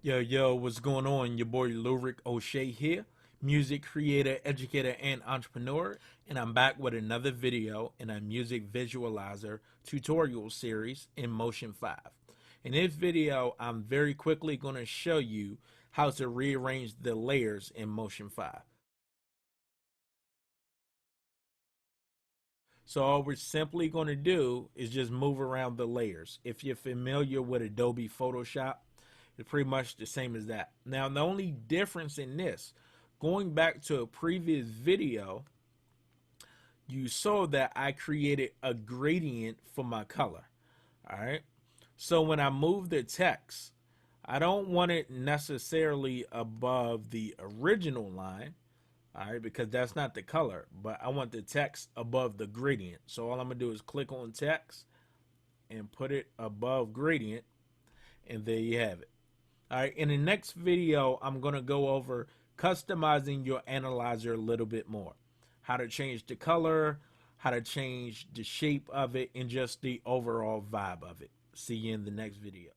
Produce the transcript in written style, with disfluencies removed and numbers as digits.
Yo, what's going on? Your boy Lyric O'Shea here, music creator, educator, and entrepreneur, and I'm back with another video in a music visualizer tutorial series in Motion 5. In this video, I'm very quickly going to show you how to rearrange the layers in Motion 5. So all we're simply going to do is just move around the layers. If you're familiar with Adobe Photoshop, it's pretty much the same as that. Now, the only difference in this, going back to a previous video, you saw that I created a gradient for my color. All right. So when I move the text, I don't want it necessarily above the original line. All right, because that's not the color, but I want the text above the gradient. So all I'm gonna do is click on text and put it above gradient, and there you have it. All right, in the next video, I'm gonna go over customizing your analyzer a little bit more. How to change the color, how to change the shape of it, and just the overall vibe of it. See you in the next video.